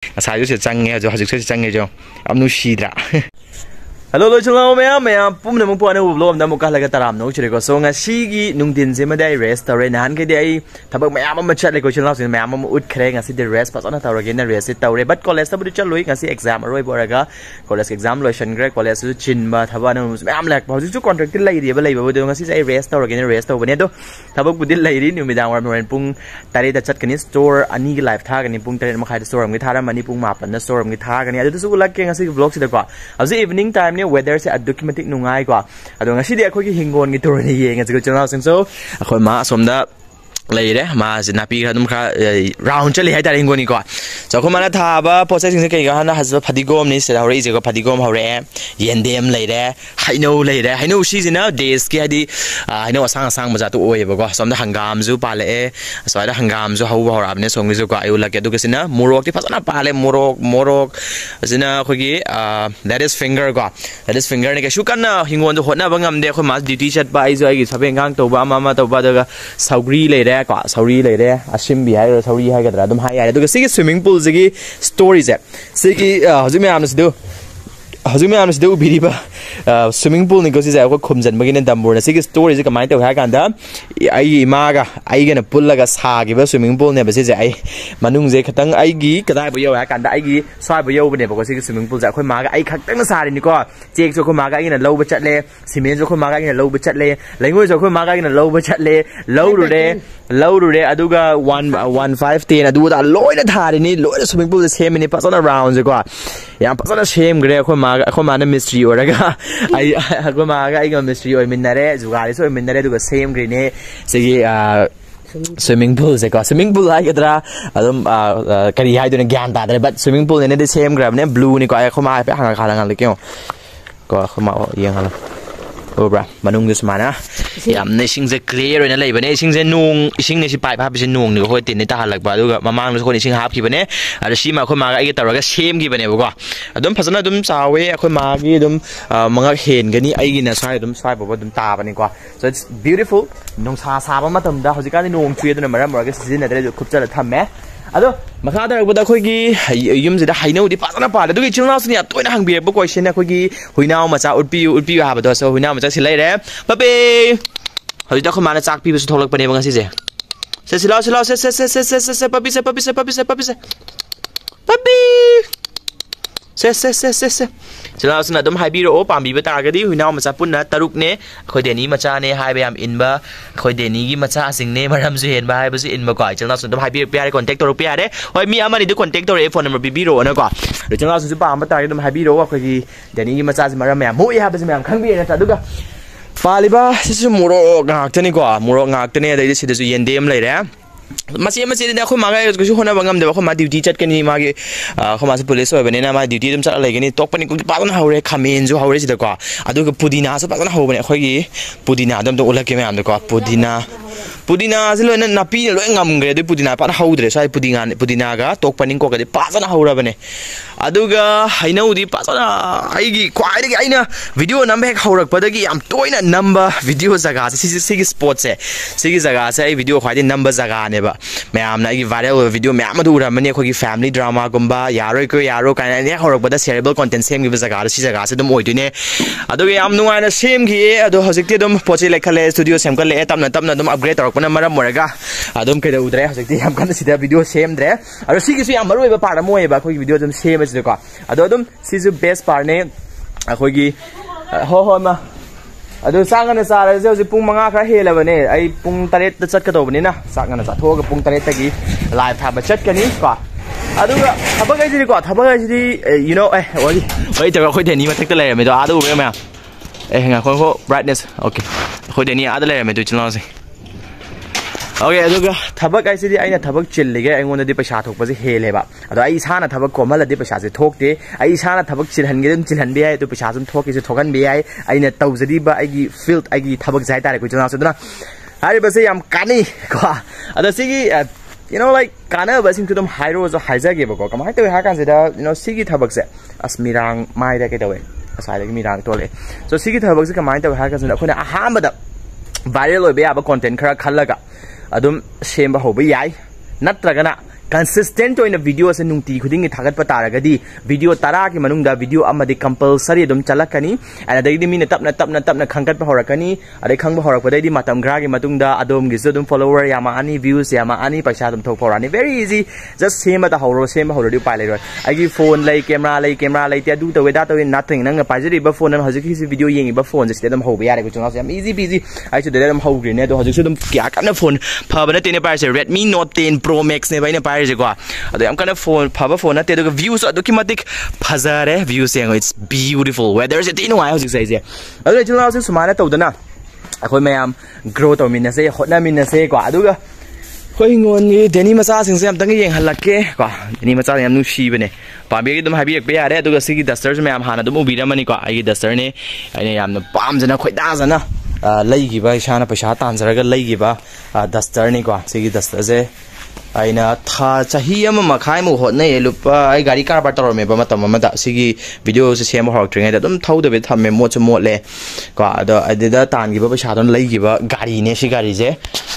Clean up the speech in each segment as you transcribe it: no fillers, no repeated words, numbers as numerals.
ꯉꯁꯥꯏꯁꯨ ꯆꯪꯉꯦ ꯍꯧꯖꯤꯛꯁꯨ ꯆꯪꯉꯦ ꯌꯥꯝ ꯅꯨꯡꯁꯤꯗ꯭ꯔꯥ Hello, hello, ma'am. Pumna mo po ano ublom na mukha laga taram no chire ko. So nga sigi nung din si maday rest tawre nahan kay ay tabag mayam mo chat like ko chila sin mayam mo ut khre nga si the rest pas ona tawre gen rest tawre but college ta budi chaloi nga si exam roi boraga college exam lo shan gre college su chin ba thaba no mayam lak ba ju contract lai ri ba lai ba do nga si ai rest tawre gen rest tawre ne do tabag budi lai ri nu midang war mo pung tari da chat kani store ani gi live tha kani pung tari ma khai store ngi thara mani pung mapan na store ngi tha kani adu su lak ke nga si vlog si da ko azu evening time weather se documentic nungai ko ado ngasi di akoi hingon ngi tur ni ye nga jigo channel sing so akoi ma somda leire ma jina pi kha dum kha round chali hai ta hingon ni ko so ko mana tha ba processing se kai ga na has phadigom ni se hore je ko phadigom hore yendem leire haino si jina days ki hadi haino asang maja to oi ba ko somda hangam ju pale e so da hangam ju hau hora ne song ju ko ayu la ke du kesina morok ti phasana pale morok jina ko gi that is finger ne ke shukan na hingon do hotna bangam de ko ma duty chat ba ai jo ai gi sabeng gang to ba ma to ba da sauri leire ko sauri leire asim bi hai sauri hai ga dra dum hai ai do ke swimming pool ji stories है सिगी हजुर मैं आमने से दो बिरीबा swimming pool निको सी जाए को खुमजन बगिने दम्बोर ने सिगी story जी कमाई तो है कांदा आई मागा आई के न पुल लगा सागी बा swimming pool ने बसे जाए मनुंग जे खतंग आई गी कदाई बयो है कांदा आई गी स्वाई बयो बने बको सिगी swimming pool जाए कोई मागा आई खतंग सारी निको चेक जो को मागा आई न लो बचत ले सीमेंट जो को मागा आई न लो बचत ले लेंगो जो को मागा आई न लो बचत ले लो रुरे अदुगा 1-5-10 अदुगा लोइना थारिनी लोइना swimming pool से मिनी पासना राउंड जो को याम पासना शेम ग्रे को माने मिस्ट्री ओरगा आई को मागा आई को मिस्ट्री ओइ मिनरे जुगारी सो मिनरे दुगा सेम ग्रे ने सेगी swimming pool se ko swimming pool ai kadra adum kari hai dune gyan ta dare but swimming pool ne de same grab ne blue ni ko ai ko ma pe hanga khala ngal ke ko ma yang hala obra manung de smana yam ne sing je clear ne lei bane sing je nung sing ne si pai pa bi nung ni ko tin ne ta halak ba duga mamang ko ni sing hap ki bane ada si ma ko ma ai taraga same gi bane ko adum phasana adum chawe ko ma gi adum manga hen gani ai gi na sai adum sai ba adum ta bane ko so it's beautiful nong sa ba matam da hojika ni nong chue dun maram ga season na de khupcha la thamme ado makha da ba da khoi gi yum ji da haino di pasana pa da du gi chilna sni toina hang bi ba question na khoi gi huinao macha utpi ha ba do so huinao macha silai re pape hoi da khoma na chak pi ba su tholak pane ba ngasi je se silao se papi se chilao sna dum hai bi ro pam bi ba ta ga di huinao macha punna taruk ne khoi de ni macha ne hai ba yam in ba khoi de ni gi macha sing ne maram ju hen ba hai ba su in ba ko chilao sna dum hai bi pia contact ro pia de hoi mi amani de contact ro phone number bi ro na ko ro chilao su pa am ba ta dum hai bi ro khoi gi de ni gi macha ji maram ya mo ya ba ji mam khang bi na ta du ga Paliba, sisu muro ngak ko muro ngak tani da isi desu yendem lai re masih ne ko maga ko su hona bangam de ko ma duty chat kani ma gi ko ma police oi bane na ma duty dum chat lai gani tok pani ko pa na haure khamen ju haure sida ko adu ko pudina sa pa na haure bane khoi gi pudina dum to ulak ke me am de ko pudina zilo na napi lo ngam gre de pudina pa na haudre sai pudina ga tok pani ko ga de pa na haura bane aduga hainau di pa na ai gi kwai de aina video nam hek haurak pa da gi am toina number video jaga si spot se si jaga se ai video khwai de number jaga ne ba ma'am ना viral video ma'am उरामने अखोगी family drama गुम्बा यारो काइन ने हौरकबदा shareable content same गिब जगह सी जगह से दम ओइदुने अदुगे याम नुवाना सेम गी अदो हजिकते दम पोचे लेखले स्टूडियो सेम कले तमना दम अपग्रेड तौरकना मरम मोरगा अदम केदा उद्रे हजिकते याम कन सिदा वीडियो सेम द्रे अरो सिगी सु याम मरुइबा पार्ट मोएबा अखोगी वीडियो दम सेम से को अदो दम सिजु बेस्ट पार्ट ने अखोगी हो मा अदो सांगना सारा जे पुंग मंगा खरा हेलबने आई पुंग 8 द चट कदोबनी ना सांगना चाथोग पुंग 8 तगी लाइव थाबा चटकनी को अदुगा थबग आइजि को थबग आइजि यू नो ए ओइ तगा खोइ देनी मथक त लेरमे तो आदु उबे मा ए हंगा खो ब्राइटनेस ओके खोइ देनी आदु लेरमे तो चिनलो से ओके अदुगा थबक आइसि आइना थबक चिल्लिगे आइगोन दि पैसा थोकपजे हेलेबा अदो आई साना थबक कोमल दि पैसा से थोकते आई साना थबक चिलहनगे दम चिलहनबे आइ तो पैसा जुम थोके से थोगन बे आइ आइना तौजदि बा आइगी फील्ड आइगी थबक जाय तारे को जना सदना हारि बसे याम कानी को अदो सिगी you know like kana ba sing tudum hairo zo haija ge ba ko kamai to ha kan se da you know sigi thabak se asmirang mai da ke dawe asai da mirang tole so sigi thabak se kamai to ha kan se akhona ahamba da viral oi be aba content khara khallaga adum semba hoba yai natragana consistent to in a video se nungti khuding thagat pa taragadi video tara ki manungda video amadi compulsory dum chalakani and adai mi tapna khangkat pa horakani adai khangba horak pa dai di matam gra gi matungda adom gi dum follower yama ani views yama ani paisa dum thok forani very easy just same at the horo same horo di pai lai roi agi phone lai camera lai te du to weda to nothing nang pa jari ba phone hojik ki video yengi ba phone je dum hoba yare ko chunga am easy peasy ai chu dum ho green ne do hojik dum kya kana phone phaba na te ne pa se Redmi Note 10 Pro Max ne ba ne pa I'm gonna phone power phone at the views at documatic Pazare views saying it's beautiful weather is it in why you say other channels is Sumana Todana. I am growth of Minase, Hotna Minase, Guaduga. Going on Denny Massage and Sam Tangi Halake, Denny Massage and Nushibene. Pabi them have a bear to see the stairs, ma'am Hana the movie Ramanico, I the sterne, and I am the bombs and a quite dazana. Lagiba, Shana Pashata, and Zaraga Lagiba, the sternico, see the stairs. Aina tha chahi ama makhai mu hotna elupa ai gari car ba tor me ba matam ma da sigi video se sem ho tring da dum thau de be tham me mo che mo le ko ado adida tan gi ba sha don lai gi ba gari ne si gari je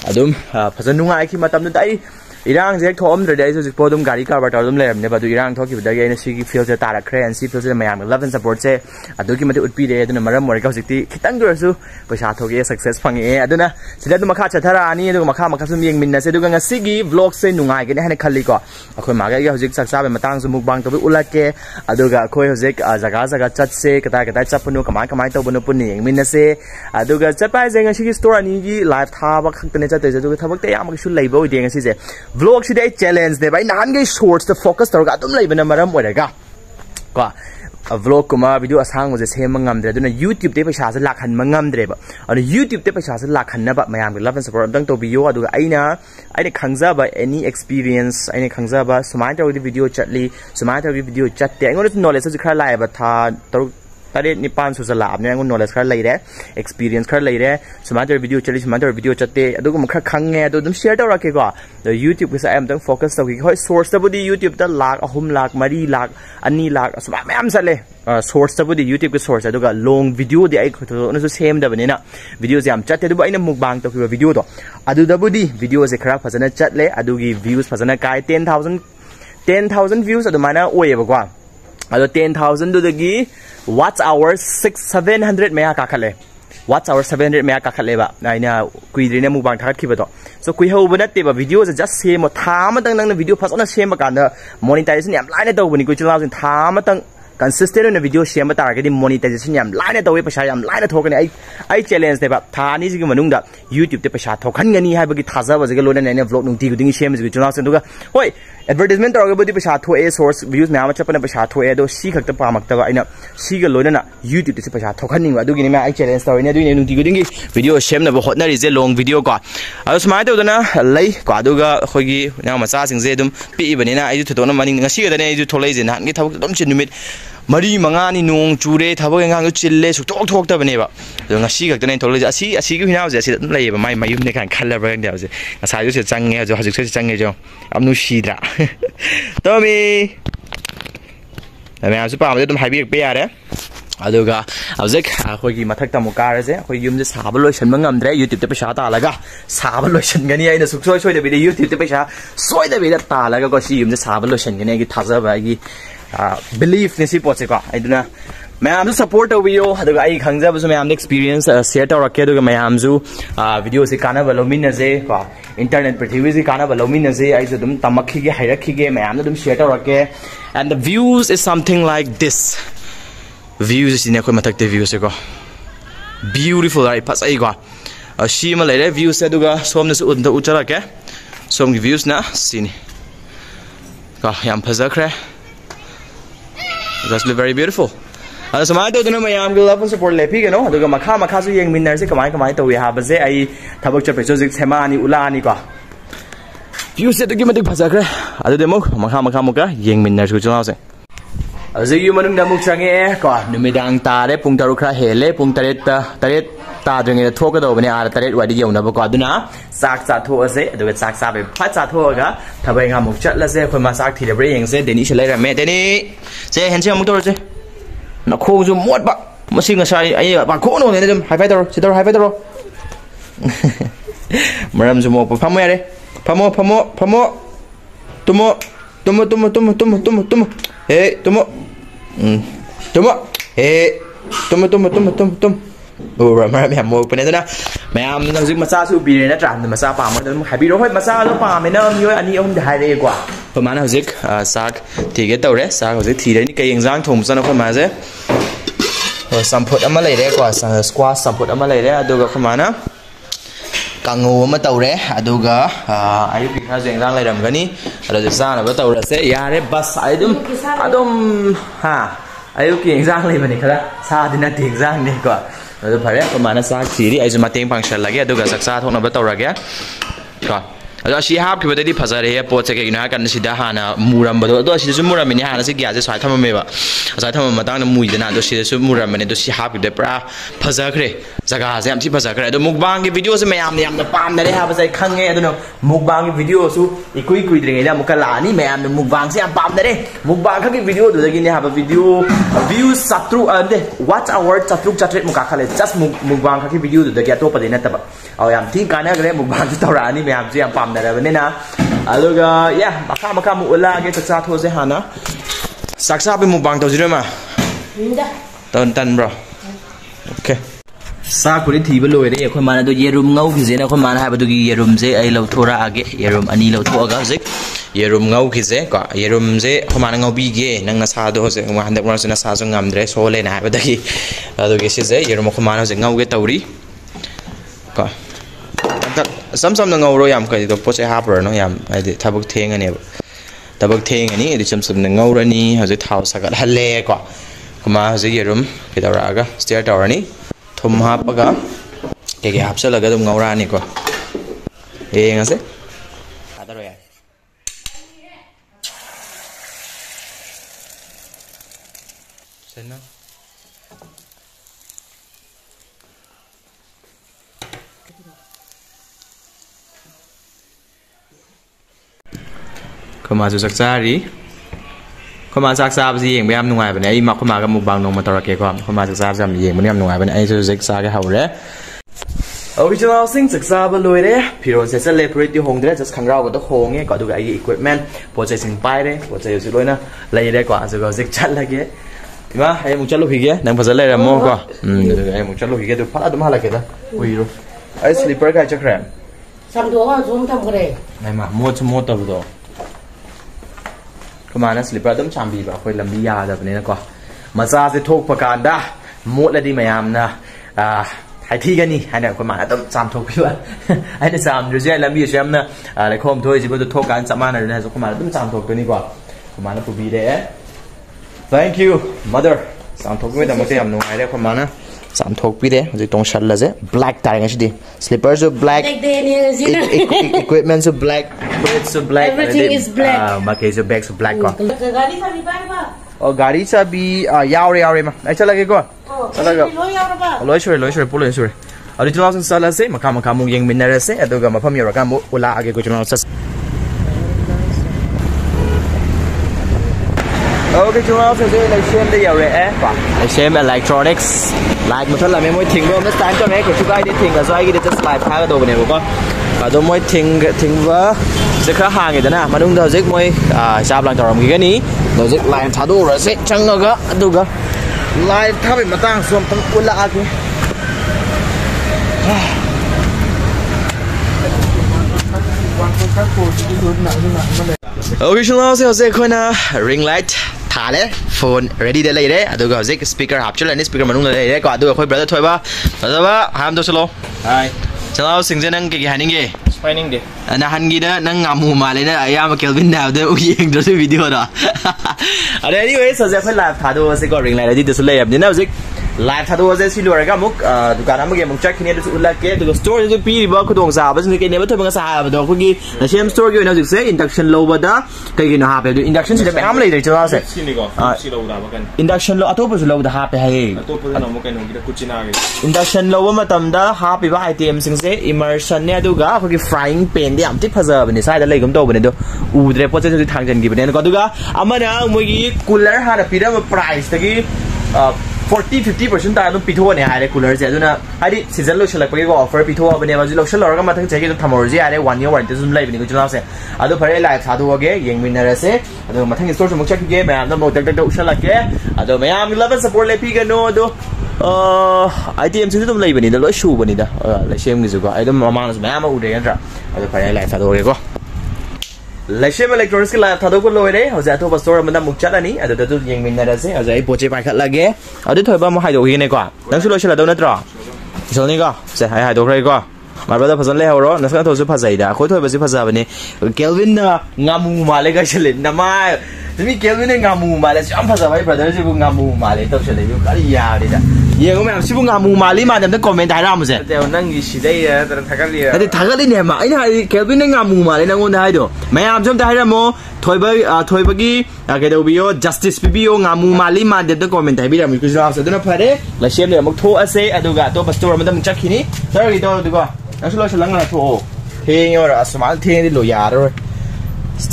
adum phajan nunga ai ki matam dai irang je thom de dai so podum gari car ba tor dum le ne ba du irang thoki da ge ne sigi feel je tara kre and si feel je mayam love and support se adu ki mate utpi de aduna maram mor ka sikti khitang dur su paisa thoki success phangi aduna sida dum makha chathara ani adu makha sum yeng minna se du nga sigi vlog se nungai ge ne hane khali ko akhoi ma ga hojik saksa be matang su mukbang to bi ulake aduga akhoi hojik jaga chat se kata chapunu kamai to bunu puni yeng minna se aduga chapai je nga sigi store ani gi live tha ba khakte ne chat je du thabak te am gi su leibo de nga si je vlog today challenge de bai nan ge shorts the focus tor ga dum leibana maram oiraga ko vlog kuma video asang je sem ngamdre duna YouTube te paisa se lakhan mangamdre ba and YouTube te paisa se lakhan na ba mayam love and support dang to video adu aina khangza ba any experience aina khangza ba sumai to video chatli sumai to video chatte ngon knowledge se khara lai ba tha tare nipan su sala apne ngon knowledge khara lai re experience khara lai re sumai to video chatli sumai to video chatte adu ko khara khange adu dum share to rake ko the YouTube ke sa am dang focus to ki hoi source ta budi YouTube ta lakh ahum lakh mari lakh ani lakh sumai mayam sale source ta budi YouTube ke source aduga long video de ai khoto no so same da banina videos yam chatte du aina mukbang to ki video to adu da budi video se khara phajana chatle adugi views phajana kai 10,000 views adu mana oye ba kwa adu 10,000 du dagi watch hours 700 mega ka khale watch hours 700 mega ka khale ba aina kuidrina mukbang thakat ki ba to so kui ho ba natte ba video just same tha ma tang nang video phajana same ka na monetization yam line to bani ku channel sin tha ma tang consistent in a video share ma target monetization yam line to we paisa yam line thokani ai challenge de ba tha ni ji manung da YouTube te paisa thokhan ngani ha ba gi thaja ba ji lo na ne vlog nung ti guding share ji channel sin duga hoi advertisement tor ga bodi paisa tho e source views ma ma chapana paisa tho e do si khak ta pa mak ta ba aina si ga lo na YouTube te paisa thokhan ning adu gi ni ma ai challenge story ne du ne nung ti guding gi video share na ba hot na ri je long video ko adu smai to da na lai ko adu ga khoi gi na ma cha sing je dum pi ba ni na ai ju thotona maning ngasi ga da ne ai ju tholai je na ngi thawak dum chin numit mari manga ni nong chure thabo ngang chille su tok thok ta bane ba do ngasi ga tane thole asi gi hinaw je asi lai ba mai mayum ne kan khala ba ndia je ngasa ju se change jo hajik se change jo amnu shidra tomi ame asu pa ma dum habi be yare aduga azek akhoi gi mathak ta mukar je akhoi yum je sabal lotion mangamdre YouTube te paisa ta laga sabal lotion gani aina suk soi de bi YouTube te paisa soi de bi ta laga ko si yum je sabal lotion gani gi thaja ba gi belief ne si pot se ko aiduna mayam support to video aduga ai khangja bu mayam experience share to rakke aduga mayam ju video se kana balomin na je ko internet prithvi se kana balomin na je ai dum tamakhi ge hairakhi ge mayam dum share to rakke and the views is something like this views is ne ko matak te views se ko beautiful right pas ai ko shi ma lere views aduga som na su unda uchara ke som gi views na sini ko yam phazakre that's very beautiful so my do no mayam gi love and support lepi ke no aduga makha su yeng minner se kamai to we have je ai thabak chap project sema ani ula ani ko view se to gi madik phaja kre adu demo makha muka yeng minner su chalo se azu yu manung da muk change ko numidang tare pung taru khra hele pung taret ta dringe thok do bane ar taret wadi yona ba ko aduna sak cha tho ase aduga sak sa be pha cha tho ga thabai nga muk chat la se khoi ma sak thi de bre yeng se deni se lai ra me deni se hen se muk to se na kho ju mot ba masing nga sai ai ba kho no ne dum high five si to high five to maram ju mo pa phamo yare phamo tumo tumo tumo tumo tumo tumo tumo hey tumo tumo hey tumo tumo tumo tumo tumo ura mara mẹ mua bên này mẹ làm gì mà sao bị này nó tràn mà sao mà hay bị rồi mà sao nó mà nó như anh ông đại đây quả phần mà nào dịch sạc thì cái tàu đấy sạc dịch thì đấy cái giang thùng sao nó phần mà thế rồi samput ama lấy đấy quả squash samput ama lấy đấy aduga phần mà nó càng ngủ mà tàu đấy aduga ai bị khai giang lấy làm cái ní rồi sao là cái tàu đấy sẽ ya đấy bus ai đúng ha ai cái giang lấy mà này cái sao thì nó tiền giang này quả rồi phải đấy, mà nó sao chỉ đi, ai dùng tiếng bằng sợi lại, tôi gặp sao thôi nó bắt đầu ra cái, coi, rồi chị hấp cái bữa đi phát ra đấy, bố sẽ cái nó cần xịt hà na muram bắt đầu, tôi xịt xuống muram mình hà nó sẽ gạt ra xoài thăm mà vậy, xoài thăm mà tăng nó mùi thế nào, tôi xịt xuống muram mình tôi xịt hấp cái đấy, pra phát ra cái, zaga sẽ làm gì phát ra cái, tôi mukbang cái video sẽ mày làm nó pan đấy, ha, phát ra khăng nghe tôi nó mukbang cái video số, ikui đấy là một cái lá ní mày làm mukbang sẽ làm pan đấy, mukbang các cái video tôi cái này ha, video views satru đấy, watch hour satru chatret mukha khale, just mukbang các cái video tôi cái tôi bắt đến tập, làm thiên cái này cái mukbang chúng tao ra ní mày làm gì làm pan đấy nên là aluga ya maka muula ke saksa tho se hana saksa be mukbang to jira ma tan bro okay sa kuri thi ba loi re khoi mana do yerum ngau ki je na khoi mana ha ba do gi yerum je ai lo thora age yerum ani lo tho aga zik yerum ngau ki je ko yerum je khoi mana ngau bi ge nang na sa do je ma handak ma na sa so ngam dre so le na ha ba da gi ado ge se je yerum khoi mana je ngau ge tawri ko some na ngau ro yam kai do po se happer no yam ai de thabuk theng ani tabak theng ani di some na ngau ra ni ha je thau sagat halle ko kuma je yerum ke da ra ga stir tower ani thum hapaga ke hapsa laga dum ngau ra ni ko e ngase adaro ya senna khoma ju sakchari khoma saksa ba ji yeng ba yam nungai ba ne ai ma khoma ga mukbang nong ma tarake ko khoma saksa jam yeng ba yam nungai ba ne ai ju saksa ga haure original sing saksa ba loi re phiron se celebrate hong dre just khangrao ga to hong e ko du ga ai equipment processing pai re process ju loina lai re ko ju ga zik chat la ge ma ai mu chalu hi ge nang phajal lai ra mo ko ai mu chalu hi ge du phala dum hala ke da ui ro ai slipper ga chakram sam do ga zum tam gre nai ma mo ta bu do Kumana slipper dum chambi ba khoi lambi ya da bne ko maza se thok pakan da mot la di mayam na hai thi gani hana kumana dum cham thok pi ba ai na sam ju je lambi sham na lai khom thoi ji bo thok kan chamana na so kumana dum cham thok to ni ko kumana pu bi de thank you mother sam thok me da mo te am nungai de kumana sam thok pi de ji tong shal la je black tai nga di slippers are black equipment so black clothes so black everything is black okay so bags so black ko gari sa bi ba oh gari sa bi yaw re ma ai chala ge ko chala ga loi yaw ba loi sure pulo sure original sun sala se makha mu yeng minara se aduga mafam yora ka mu ula age ko chuna sa okay chúng ta sẽ lấy xem đây rồi lấy xem electronics like một chút là mấy thing vô next time cho mấy cái chúng ta đi thing là do ai đi just like phá cái đồ này của con và đồ mấy thing vỡ sẽ khá hàng người ta nè mà đúng rồi rất mấy sao làm trò cái ní rồi rất like tháo đồ rồi sẽ chẳng ngờ cái đồ cái like tháo bị mà tăng xuống tăng cuốn lạ cái okay chúng ta sẽ khơi na ring light thả đấy phone ready để lấy đấy tôi gọi cái speaker hấp cho lên speaker mà đúng lấy đấy quả tôi khơi brother thôi ba ham tôi solo hai chúng ta sinh ra năng cái hành gì spinning đi na hành gì đó năng ngầm mù mà lấy đấy ai mà Kelvin nào đấy uyên đó cái video đó ở đây anyway sẽ phải làm thả tôi sẽ có ring light đi tôi lấy em đến nào dịch live thadu waje si luar ga muk dukan amage muk check ni du ulla ke du store du pi ba ko dong sa ba ni ke ne ba thoi ba sa ba do ko gi na same store gi na se induction low ba da kai gi no ha pe du induction si da am lai de cha se si lo da ba kan induction low atop su low da ha pe hai atop da no mo kai no gi da kuchina gi induction low ma tam da ha pe ba item sing se immersion ne du ga ko gi frying pan de am ti phaja ba ni sai da lai gam do ba ne do u dre po che thang jan gi ba ne ko du ga amana mo gi cooler ha da pi da price ta gi 40-50% ตาต้องปิดทั่วเนี่ยหายเลยคูลเลอร์เจ้าด้วยนะให้ดิซีซั่นลุยฉลากไปก็ออฟเฟอร์ปิดทั่วไปเนี่ยว่าจะลุยฉลากแล้วก็มาทั้งใจก็จะทำอะไรจะได้1 year warranty ซุ่มไล่ไปนี่ก็จะเล่าเสียอะดูพอได้ไลฟ์ถ่ายตัวเก๋ยังมีอะไรเสียอะดูมาทั้งอินสตอร์ชั่นมุกเช็คเก๋แบบนั้นหมดแต่ดูฉลากเก๋อะดูไม่มีเลเวลซัพพอร์ตเลยพี่กันโน้ดูไอทีเอ็มซื้อตุ่มไล่ไปนี่เดี๋ยวลุยชูไปนี่เด้อเลยเชื่อมกันสิก็ไอดูมามันไม่มาอุดเองจ้ะอะดูพอได้ไลฟ์ถ่ายตัวเก๋ก็เลยเชื่อมอิเล็กทรอนิกส์ไลฟ์ถ่ายตัวก็ลอยเลยเขาจะทั่วไปสโตร์มันทำมุกจัดอันนี้อะดูดูยังมีอะไรเสียอะดูไอโปรเจกต์ไปขัดละเก๋อะดูถอยบ้านมาให้ดูยังไงกว่านั่งชุดลุยฉลากตัวนั้นต่อช่วงนี้ก็เสียหายตัวใครก็มาประเดี๋ยวพัฒนาเลยเหรอนักศึกษาตัวสุภาษิตได้คุยถอยไปสิภาษาแบบนี้เคลวินน่ะงามูมาเลยก็เฉลี่ยน้ำมาจะมีเคลวินเนี่ยงามูมาเลยจำภาษาไปประเดี๋ยวจะพูดงามูมาเลยต้องเฉลี่ยอยู่ก็ยาวเลยจ้ะยังไม่ชิบุงามูมาเลยมาจำต้องคอมเมนต์ได้หรือไม่ใช่เดี๋ยวนั่งยี่สิบได้แต่ทักกันเลยแต่ทักกันเลยเนี่ยมาไอ้เนี่ยเคลวินเนี่ยงามูมาเลยนั่งคนได้ดูไม่เอาจำได้หรือไม่ถอยไปกี้แกเดี๋ยวบิโอ justice บิโองามูมาเลยมาจำต้องคอมเมนต์ได้ไม่ได้มีคุณจะเอาสุดนั้นพอดีแล้วเชื่อมเลยมุกโทษเสียอะดูกันตัวปัสตัวมันต้องจักขี้นี้ใช่หรือตัวดูก่อนนั่งชุดเราฉลังอะไรโถเที่ยงแล้วสมัยเที่ยงที่ลุยยาด้วย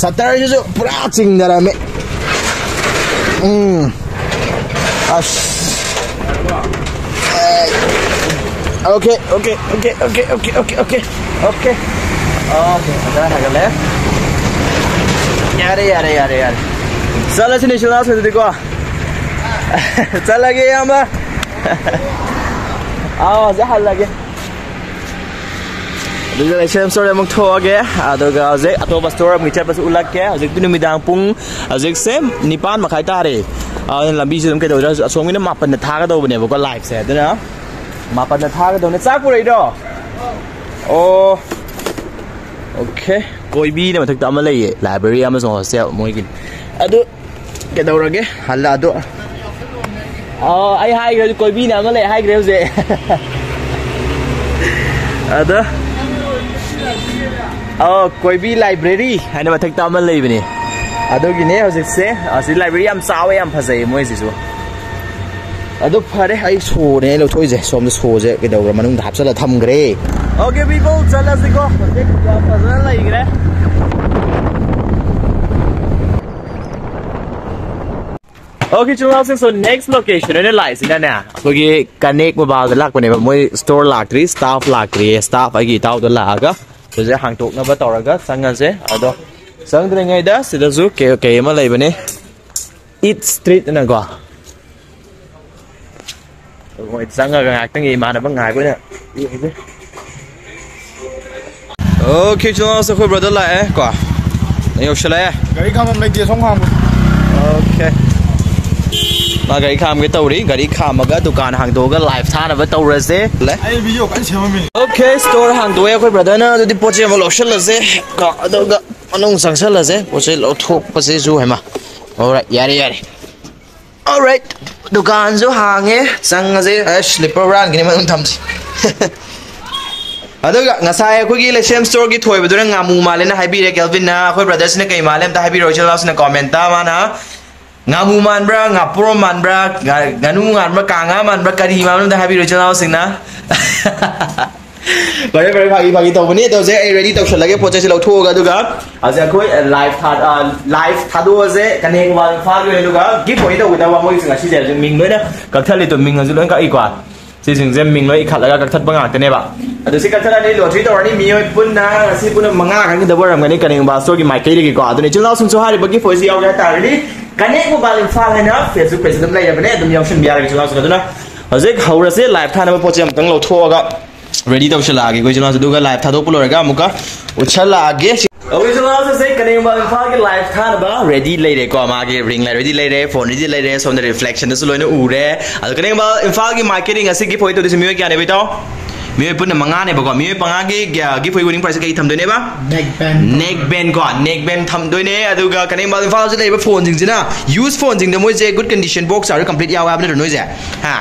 สัตว์อะไรจู่ๆปราจิงเดาร์ไม่โอเคได้กันแล้วยาเลยचला से निशुला से देखो चला गया हम जहाँ लगेดูเลยเชื่อมโซ่เลยมึงโทรแกดูก็เจ๊ตัวบัสตัวมึงจะไปสู่ลักแกเจ๊ตัวนี้มีดังปุ่งเจ๊เซมนิพานมาขายตาเลยลำบีจะต้องเกิดดูแล้วช่วงนี้มาเป็นท่าก็ดูเนี่ยผมก็ไลฟ์เสร็จแล้วนะมาเป็นท่าก็ดูเนี่ยซักกูเลยดอโอเคกอยบีเนี่ยมันถึงทำอะไรไลบรารีมาส่งเสียมวยกินดูแกดูอะไรแกฮัลโหลดูไอ้ไฮเกรดกอยบีเนี่ยมันเลยไฮเกรดเจ๊ดูकोई भी library है ना मथक तामल ले बने अदो गिने हजिक से असि लाइब्रेरी हम सावे हम फसे मोय सिसु अदो फरे हाई सोने लो थोइ जे सोम सो जे केदौर मनुंग हापसला थमग्रे ओके पीपल चला सिको हजिक या फसना लाइग्रे ओके चलो सो नेक्स्ट लोकेशन ने लाइस ना कोई कनेक्ट मोबाइल द लाक बने मोय स्टोर लाक्ट्री स्टाफ आगी ताव द लागा तो जे हांग टोक ना बा तौरगा संगन से अदो संगद्रेङैदा सिदाजु के मा लैबने ईट स्ट्रीट ना गो मोय संगा गाक्तंग इमानबा गायबो ना ओके चलो से खो ब्रदर लाए को यो छले गाड़ी खाम हम लेके सोंग खाम ओकेมาगाड़ी खाम के तौरी गाड़ी खामगा दुकान हांगदोगा लाइव थानबा तौरसे ले आई वीडियो kan सेममी ओके स्टोर हांगदोए अखोय ब्रदर ना जदि पोचे म लोशलसे का अदोगा अनों संगसलसे पोचे लोथोकपसे जु हेमा ऑलराइट यारे ऑलराइट दुकान जो हांगे संगसे स्लीपर रन गिनि मन थमसि अदोगा ngasai अखोगी लेसेम स्टोर की थोयबदुना ngamu मालेना हाइबिरे केल्विन ना अखोय ब्रदर्स ने कई मालेम ता हाइबिरो चलासना कमेंट ता माना ngamu manbra ngapuro manbra ganu manbra kanga manbra kari manum da habi rochana singna bare bagi to bani to je ready to shalage poche se lothoga duga aja khoi live thado je kanek wal fa ge duga gi khoi to da wa moi singa si je ming loi na ka thali to ming ju loi ka i kwa si sing je ming loi khat laga ka that ba ngak te ne ba adu si ka thala ni lo three to ni mi oi pun na si pun manga kan da boram ngani kanek ba so gi mai kai gi kwa adu ni chula sung so ha ri bagi foi si yaw ya ta ri connect mobile Imphal है ना Facebook page दम लाइ बने दम यावशन बियार के चला सदना हजिक हौरसे live थाना पोचे हमतंग लौथोगा रेडी तौशलागे कोइ चला सदुगा लाइव थादो पुलोरगा मुका उछलागे ओइ चला से कनेक्ट मोबाइल इम्फाल के लाइव थाना बा रेडी लेरे को मागे रिंग ला रेडी लेरे फोन रेडी लेरे सोम द रिफ्लेक्शन दस लोइने उरे अद कनेक्ट मोबाइल इम्फाल की मार्केटिंग असे की फोटो दिस मियो क्या ने बेटा मियो पुन मंगा ने बको मियो पंगा की फोइ विनिंग प्राइस कई थमदोने बा नेक बेन को नेक बेन थमदोने अदुगा कनेक्ट मोबाइल इम्फाल जे लेबा फोन जिंग जिना यूज फोन जिंग द मोय जे गुड कंडीशन बॉक्स आर कंप्लीट याव आबने नोय जे हा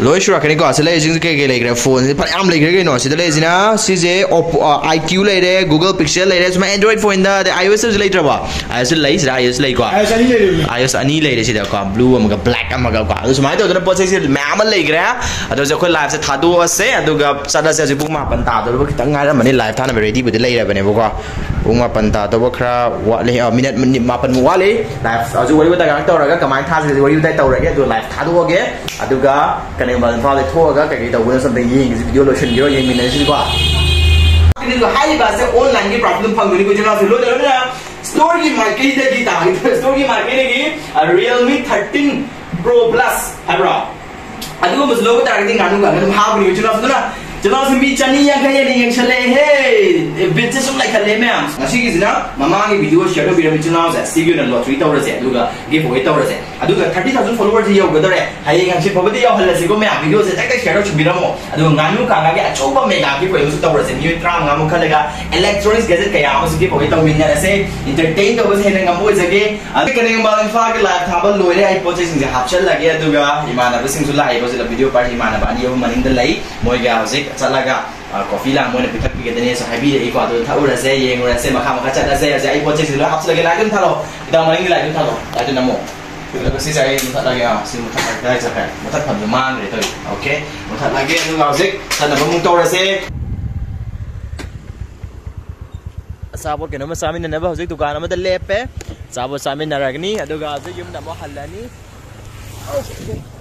लोय शुरा कने को असे ले जिंग के लेग्रे फोन जे फयाम लेग्रे के नो से ले जिना सी जे IQ लेरे गूगल पिक्सेल लेरे सम एंड्रॉइड फोन द iOS जे लेट्रबा iOS ले जरा iOS ले को iOS अनि लेरे से को ब्लू अमगा ब्लैक अमगा को सम तो पोचे से मैम लेग्रे अदो जे को लाइव से थादो असे अदो चला से पुंग मापन तादब खितंग गायरमनी लाइव थाना रेडी बुदि लेरबनेबको पुंग मापन तादब खरा वाले मिनट मापन वाले लाइव अजु वरि बता गांग तौरगा कमाय थासे वरि बता तौरगे दो लाइव थादोगे अदुगा कनेबा फाले थोगा कई तौबन समथिंग येंग वीडियो लोशन गिरो येंग मिनसिको हाई बासे ऑनलाइन की प्रॉब्लम फंगनी को जना लो ना स्टोर की मार्केट की ता स्टोर की मार्केट की Realme 13 Pro Plus हैब्रा अदुगो मसलो को टारगेटिंग गानु गा हम हाब न्यू चला से मी चनी या गए नहीं चले हे बिजनेस सुम लाइक खले मैम ngasi की जना ममा की वीडियो शेयर तो बिरम चला से सिगु न लॉटरी तौर से अदुगा गिव अवे तौर से अदुगा 30000 फॉलोअर्स यो गदरे हाय ngasi फबदी यो हल्ला सिगो मैम वीडियो से तक शेयर तो बिरमो अदुगा गानु कांगा के अचोबा मेगा की कोई तौर से न्यू ट्राम गामु खलेगा इलेक्ट्रॉनिक्स गैजेट कया मस गिव अवे तौ विनर से एंटरटेन तो बस हेन गमो जगे अदु कने बालन फा के लाइव थाबल लोरे आई पोचे सिंग हापचल लगे अदुगा इमानब सिंग सु लाइव बस वीडियो पर इमानब अनि यो मनिंग द लई मोयगा हजिक चलागा कॉफी लांग मोने पिथक पिगदने सो हाबी ए को अदु थाउरसे येंगरसे मखा मखा चलासे आई पोचे सिलो हापचलगे लाइव थालो इदा मनिंग लाइव थालो लाइव नमो से जाए मुथा लगे से मुथा लगे जाय मुथा फम मान रे तो ओके मुथा लगे अदु हजिक सनब मु तौरसे साबो के नम सामिन नब हजिक दुकान अमद लेपे साबो सामिन नरगनी अदुगा हजिक युम नमो हल्लानी ओके